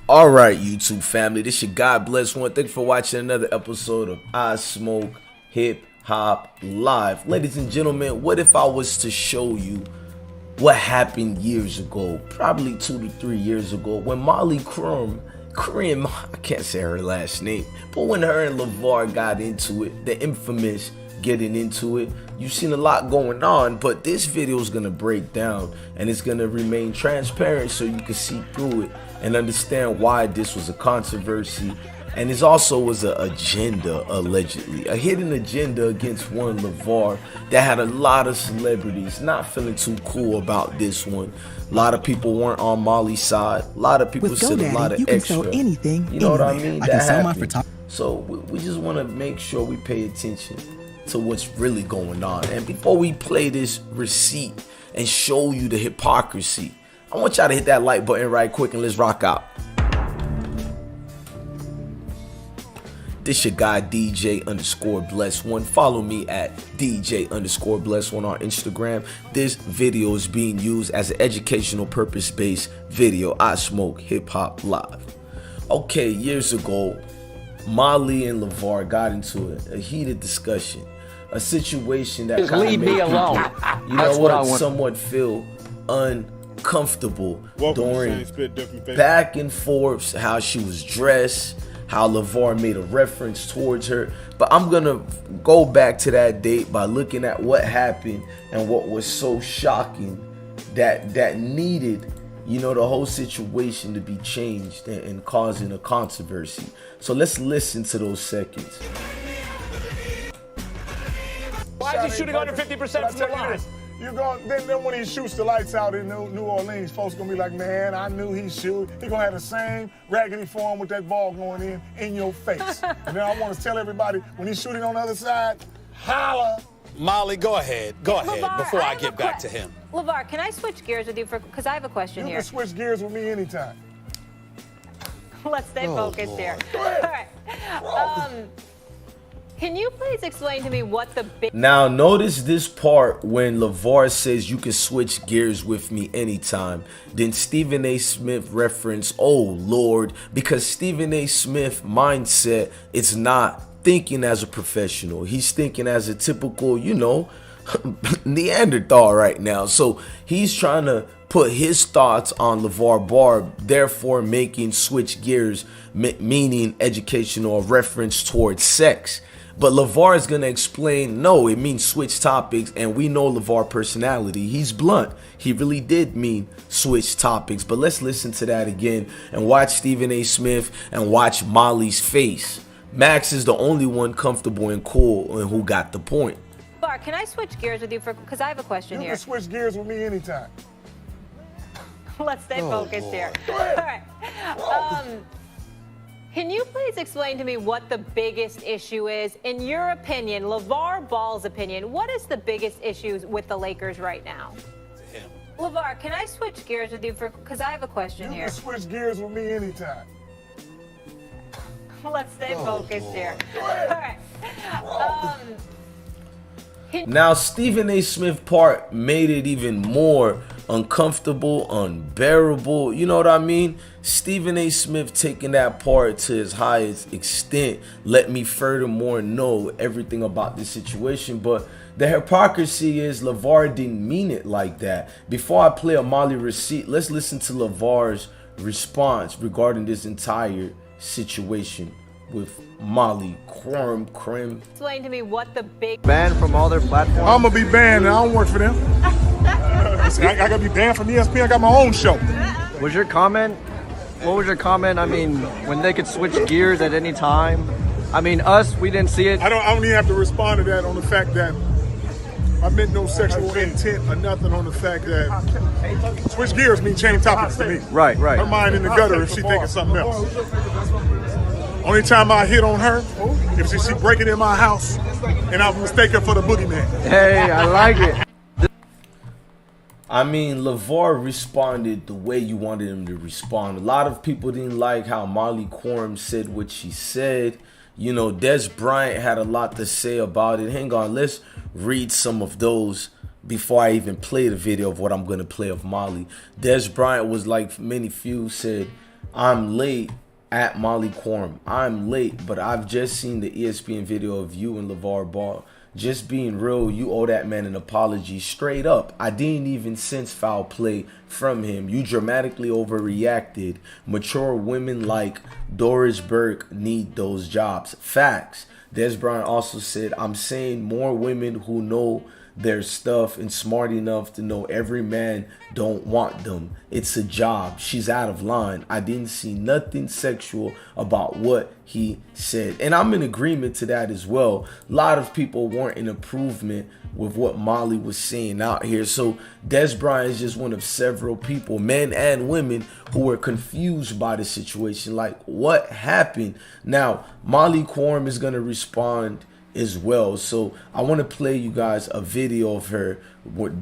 All right, YouTube family, this your God Bless One. Thanks for watching another episode of I Smoke Hip Hop Live. Ladies and gentlemen, what if I was to show you what happened years ago, probably 2 to 3 years ago, when Molly Qerim, I can't say her last name, but when her and LeVar got into it, the infamous getting into it. You've seen a lot going on, but this video is gonna break down and it's gonna remain transparent so you can see through it and understand why this was a controversy. And it also was an agenda, allegedly, a hidden agenda against one LeVar that had a lot of celebrities not feeling too cool about this one. A lot of people weren't on Molly's side. A lot of people said a lot of you can extra. sell anything, you know anywhere. what I mean? I that can sell happened. my So we just want to make sure we pay attention to what's really going on. And before we play this receipt and show you the hypocrisy, I want y'all to hit that like button right quick and let's rock out. This your guy DJ_Bless1. Follow me at DJ_Bless1 on Instagram. This video is being used as an educational purpose-based video. I Smoke Hip Hop Live. Okay, years ago, Molly and LeVar got into a heated discussion, a situation that kind of made people, you know what, somewhat feel uncomfortable during back and forth, how she was dressed, how LeVar made a reference towards her. But I'm gonna go back to that date by looking at what happened and what was so shocking that needed, you know, the whole situation to be changed and causing a controversy. So let's listen to those seconds. Why is he shooting under 50% from the line? You going then when he shoots the lights out in New Orleans, folks gonna be like, man, I knew he shoot. He gonna have the same raggedy form with that ball going in your face. And then I want to tell everybody, when he's shooting on the other side, holla. Molly, go ahead LeVar, before I get back to him. LeVar, can I switch gears with you because I have a question here? You can switch gears with me anytime. Let's stay focused here. All right. Can you please explain to me what the big... Now, notice this part when LeVar says you can switch gears with me anytime. Then Stephen A. Smith reference, oh, Lord, because Stephen A. Smith mindset is not thinking as a professional. He's thinking as a typical, you know, Neanderthal right now. So he's trying to put his thoughts on LeVar Ball, therefore making switch gears, meaning educational reference towards sex. But LeVar is going to explain, no, it means switch topics, and we know LeVar personality. He's blunt. He really did mean switch topics. But let's listen to that again and watch Stephen A. Smith and watch Molly's face. Max is the only one comfortable and cool and who got the point. LeVar, can I switch gears with you because I have a question here? You can switch gears with me anytime. Let's stay focused here. All right. Can you please explain to me what the biggest issue is? In your opinion, LeVar Ball's opinion, what is the biggest issue with the Lakers right now? LeVar, can I switch gears with you because I have a question here? You can switch gears with me anytime. Let's stay focused here. All right. Now, Stephen A. Smith part made it even more uncomfortable, unbearable. You know what I mean? Stephen A. Smith taking that part to his highest extent let me furthermore know everything about this situation. But the hypocrisy is LeVar didn't mean it like that. Before I play a Molly receipt, let's listen to LeVar's response regarding this entire situation with Molly Qerim. Explain to me what the big... Banned from all their platforms? I'm gonna be banned. I don't work for them. I gotta be banned from ESPN. I got my own show. Was your comment? What was your comment? I mean, when they could switch gears at any time. I mean, we didn't see it. I don't even have to respond to that on the fact that I meant no sexual intent or nothing on the fact that switch gears mean change topics to me. Right. Her mind in the gutter if she thinking something else. Only time I hit on her if she breaking in my house and I mistake her for the boogeyman. Hey, I like it. I mean, LeVar responded the way you wanted him to respond. A lot of people didn't like how Molly Qerim said what she said. You know, Des Bryant had a lot to say about it. Hang on, let's read some of those before I even play the video of what I'm going to play of Molly. Des Bryant was like many few said, I'm late at Molly Qerim. I'm late, but I've just seen the ESPN video of you and LeVar Ball. Just being real, you owe that man an apology straight up. I didn't even sense foul play from him. You dramatically overreacted. Mature women like Doris Burke need those jobs. Facts. Des Bryant also said, I'm saying more women who know their stuff and smart enough to know every man don't want them. It's a job. She's out of line. I didn't see nothing sexual about what he said. And I'm in agreement to that as well. A lot of people weren't in improvement with what Molly was saying out here. So Des Bryant is just one of several people, men and women, who were confused by the situation. Like, what happened? Now, Molly Qerim is going to respond as well. So I want to play you guys a video of her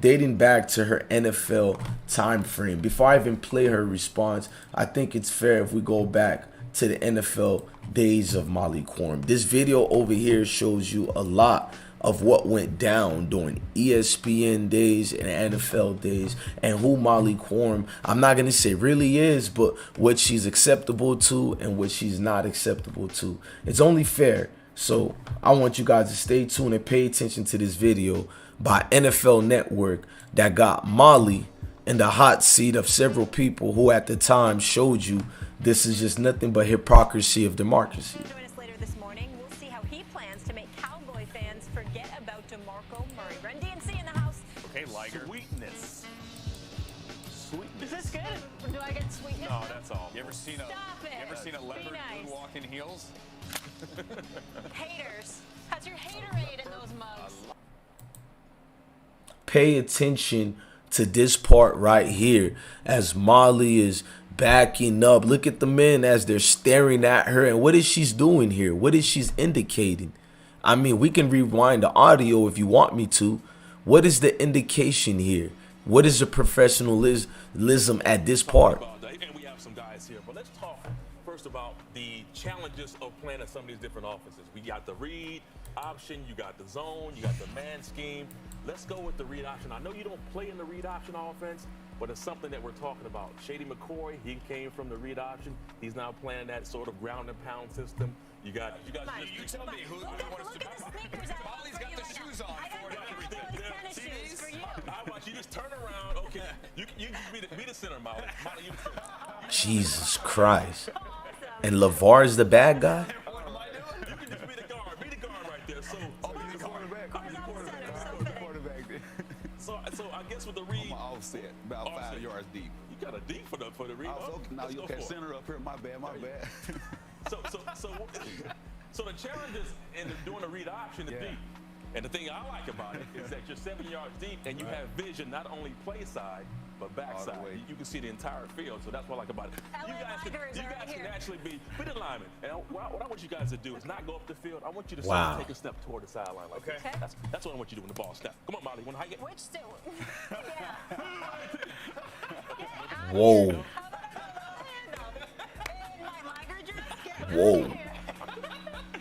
dating back to her NFL time frame. Before I even play her response, I think it's fair if we go back to the NFL days of Molly Qerim. This video over here shows you a lot of what went down during ESPN days and NFL days, and who Molly Qerim, I'm not going to say really is, but what she's acceptable to and what she's not acceptable to. It's only fair. So I want you guys to stay tuned and pay attention to this video by NFL Network that got Molly in the hot seat of several people who at the time showed you this is just nothing but hypocrisy of democracy. Join us later this morning. We'll see how he plans to make Cowboy fans forget about DeMarco Murray. Run DNC in the house. Okay, Liger. Sweetness. Is this good? Or do I get sweetness? No, that's all. You ever seen Stop it. You ever seen a leopard nice. walk in heels? Haters. How's your haterade in those mugs? Pay attention to this part right here as Molly is backing up. Look at the men as they're staring at her. And what is she doing here? What is she indicating? I mean, we can rewind the audio if you want me to. What is the indication here? What is the professionalism at this part? And we have some guys here, but let's talk first about the challenges of playing at some of these different offenses. We got the read option, you got the zone, you got the man scheme. Let's go with the read option. I know you don't play in the read option offense, but it's something that we're talking about. Shady McCoy, he came from the read option. He's now playing that sort of ground and pound system. You guys, You tell me who wants to. Look at the sneakers I have Molly's for got you the right shoes now. on I for got you. the tennis shoes for you. I watch you just turn around. Okay, you just be the center, Molly. Molly, you the center. Jesus Christ. And LeVar is the bad guy? What am I doing? You can just be the guard. Be the guard right there. So, You're the quarterback. so I guess with the read, My offset, about 5 yards deep. you got a deep for the read. Oh, okay. Now Let's you go okay? for it. Center up here. My bad. My bad. So the challenge is in doing a read option is deep. And the thing I like about it is that you're 7 yards deep and you have vision not only play side, but backside. way. You can see the entire field, so that's what I like about it. You guys can actually be linemen. And what I want you guys to do is not go up the field. I want you to sort of take a step toward the sideline. Like Okay. this. That's what I want you to do when the ball snap. Come on, Molly. You want to hike it? Which still? Whoa. How about in my Liger dress? Get Whoa. out of here.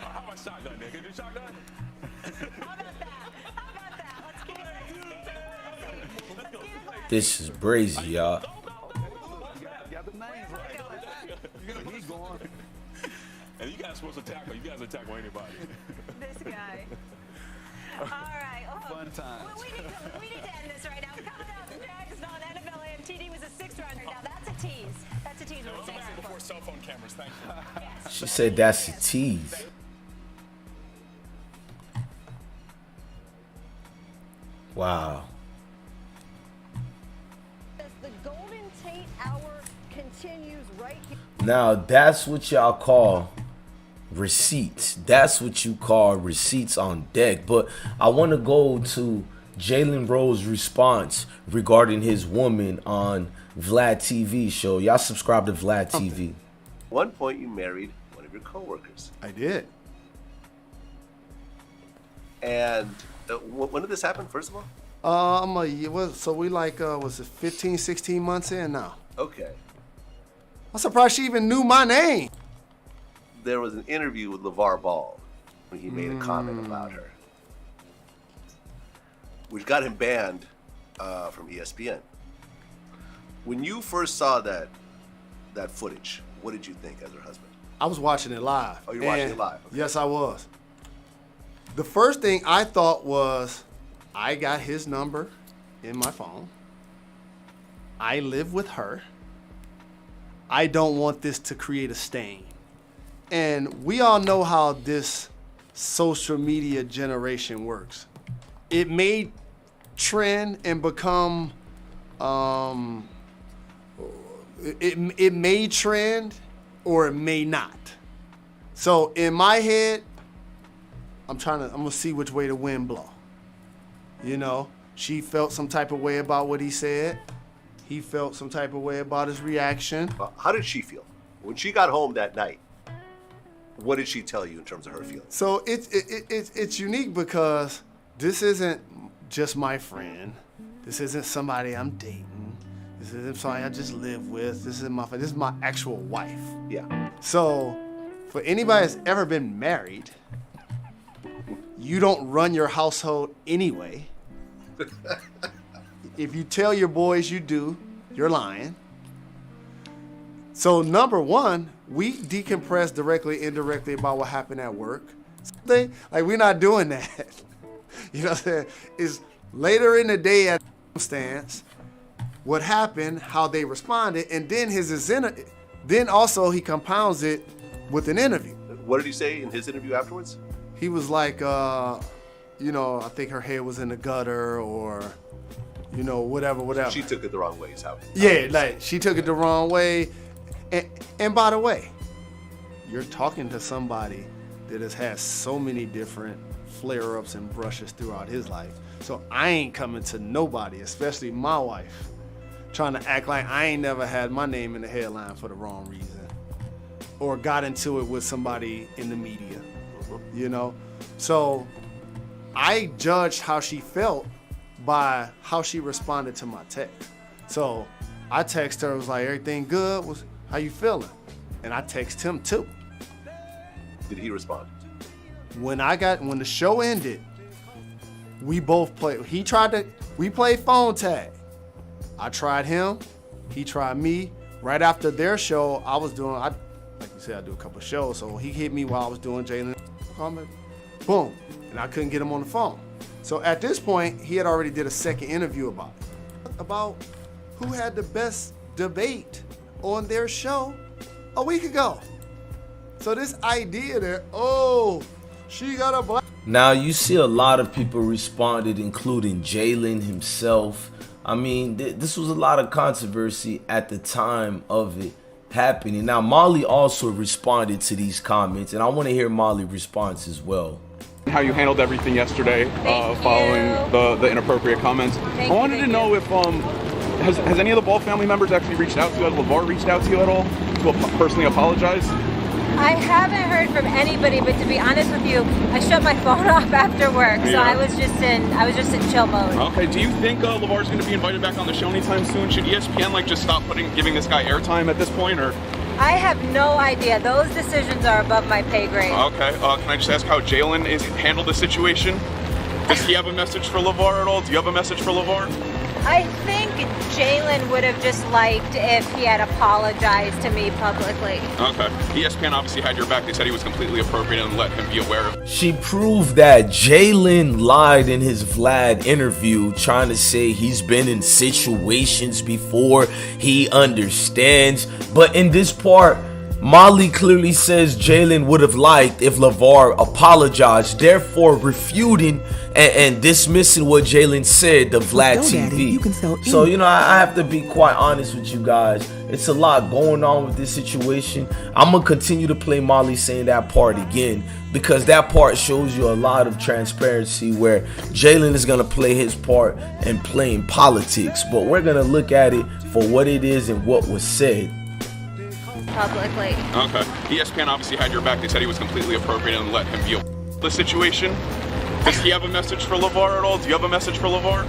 How about shotgun, nigga? Do shotgun? How about that? Let's get it. This is brazy, y'all. Got the names right. He going. And you guys supposed to tackle. You guys will tackle anybody. This guy. All right. Fun times. We need to end this right now. Coming up next on NFL AMTD was a 6th rounder. Now that's a tease. That's a tease. We're saying Before cell phone cameras, thank you. She said that's a tease. Wow. The Golden Tate Hour continues right here. Now that's what y'all call receipts. That's what you call receipts on deck. But I want to go to Jalen Rose's response regarding his woman on Vlad TV show. Y'all subscribe to Vlad TV. At one point, you married one of your coworkers. I did. And when did this happen, first of all? I'm a year, so we like, was it 15, 16 months in now? Okay. I'm surprised she even knew my name. There was an interview with LeVar Ball when he made a comment about her, which got him banned from ESPN. When you first saw that footage, What did you think as her husband? I was watching it live. Oh, you're watching it live? Okay. Yes, I was. The first thing I thought was, I got his number in my phone. I live with her. I don't want this to create a stain. And we all know how this social media generation works. It may trend and become, it may trend or it may not. So in my head, I'm gonna see which way the wind blow. You know, she felt some type of way about what he said. He felt some type of way about his reaction. How did she feel when she got home that night? What did she tell you in terms of her feelings? So it's unique because this isn't just my friend. This isn't somebody I'm dating. This isn't somebody I just live with. This is my actual wife. Yeah. So for anybody that's ever been married, you don't run your household anyway. If you tell your boys you do, you're lying. So number one, we decompress directly, indirectly about what happened at work. Like, we're not doing that. You know what I'm saying? It's later in the day at the stance, what happened, how they responded, and then then also he compounds it with an interview. What did he say in his interview afterwards? He was like, you know, I think her head was in the gutter, or, you know, whatever. She took it the wrong way, is how. Yeah, like she took it the wrong way. And by the way, you're talking to somebody that has had so many different flare-ups and brushes throughout his life. So I ain't coming to nobody, especially my wife, trying to act like I ain't never had my name in the headline for the wrong reason, or got into it with somebody in the media, you know? So I judged how she felt by how she responded to my text. So I text her, was like, everything good? How you feeling? And I text him too. Did he respond? When the show ended, we both played. We played phone tag. I tried him, he tried me. Right after their show, like you said, I do a couple of shows. So he hit me while I was doing Jalen. Boom. And I couldn't get him on the phone. So at this point, he had already did a second interview about who had the best debate on their show a week ago. So this idea that, she got a black. Now you see a lot of people responded, including Jalen himself. I mean, this was a lot of controversy at the time of it happening. Now Molly also responded to these comments, and I want to hear Molly's response as well. How you handled everything yesterday, following the inappropriate comments. I wanted to know if has any of the Ball family members actually reached out to you? Has LeVar reached out to you at all to personally apologize? I haven't heard from anybody, but to be honest with you, I shut my phone off after work, so I was just in chill mode. Okay. Do you think LeVar's going to be invited back on the show anytime soon? Should ESPN just stop giving this guy airtime at this point, or? I have no idea. Those decisions are above my pay grade. Okay. Can I just ask how Jalen handled the situation? Does he have a message for LeVar at all? Do you have a message for LeVar? I think Jalen would have just liked if he had apologized to me publicly. Okay. ESPN obviously had your back. They said he was completely appropriate and let him be aware of it. She proved that Jalen lied in his Vlad interview, trying to say he's been in situations before, he understands. But in this part, Molly clearly says Jalen would have liked if LeVar apologized, therefore refuting and dismissing what Jalen said to Vlad TV. So, you know, I have to be quite honest with you guys. It's a lot going on with this situation. I'm going to continue to play Molly saying that part again, because that part shows you a lot of transparency where Jalen is going to play his part in playing politics. But we're going to look at it for what it is and what was said. Publicly. Okay. ESPN obviously had your back. They said he was completely appropriate and let him be aware of the situation. Does he have a message for LeVar at all? Do you have a message for LeVar?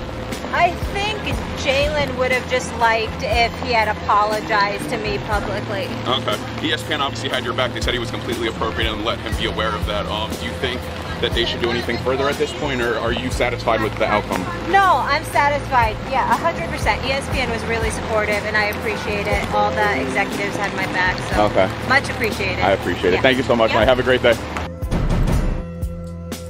I think Jalen would have just liked if he had apologized to me publicly. Okay. ESPN obviously had your back. They said he was completely appropriate and let him be aware of that. Do you think that they should do anything further at this point, or are you satisfied with the outcome? No, I'm satisfied. Yeah, 100%. ESPN was really supportive, and I appreciate it. All the executives had my back, so Okay. much appreciated. I appreciate it. Yeah. Thank you so much, Yeah. Mike. Have a great day.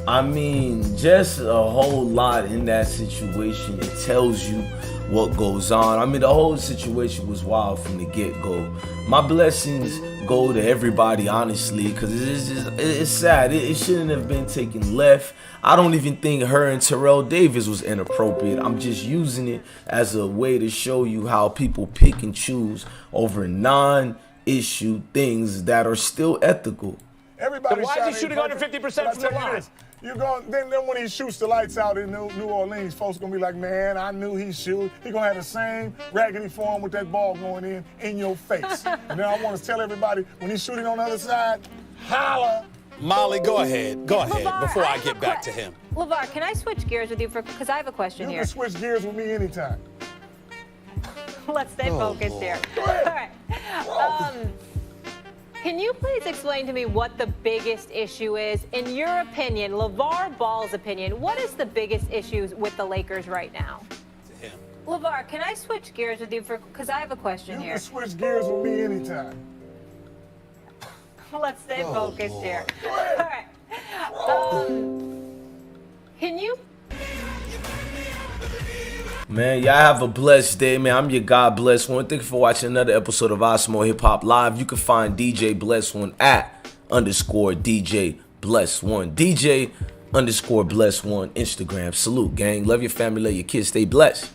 I mean, just a whole lot in that situation. It tells you what goes on. I mean, the whole situation was wild from the get-go. My blessings go to everybody, honestly, because it's sad. It shouldn't have been taken left. I don't even think her and Terrell Davis was inappropriate. I'm just using it as a way to show you how people pick and choose over non-issue things that are still ethical. Everybody Then why is he shooting under 50% from the line? You're going, then when he shoots the lights out in New Orleans, folks gonna be like, man, I knew he shoot. He gonna have the same raggedy form with that ball going in your face. And then I want to tell everybody, when he's shooting on the other side, holla. Molly, go ahead. Go ahead LeVar, before I have get a back to him. LeVar, can I switch gears with you because I have a question You here. can switch gears with me anytime. Let's stay focused here. All right. Can you please explain to me what the biggest issue is? In your opinion, LeVar Ball's opinion, what is the biggest issues with the Lakers right now? To him. LeVar, can I switch gears with you because I have a question You here. can switch gears with me anytime. Let's stay focused here. All right. Can you? Man, y'all have a blessed day, man. I'm your God Bless One. Thank you for watching another episode of IsmokeHiphop Live. You can find DJ Bless One at _DJ Bless One. DJ _Bless One Instagram. Salute, gang. Love your family, love your kids. Stay blessed.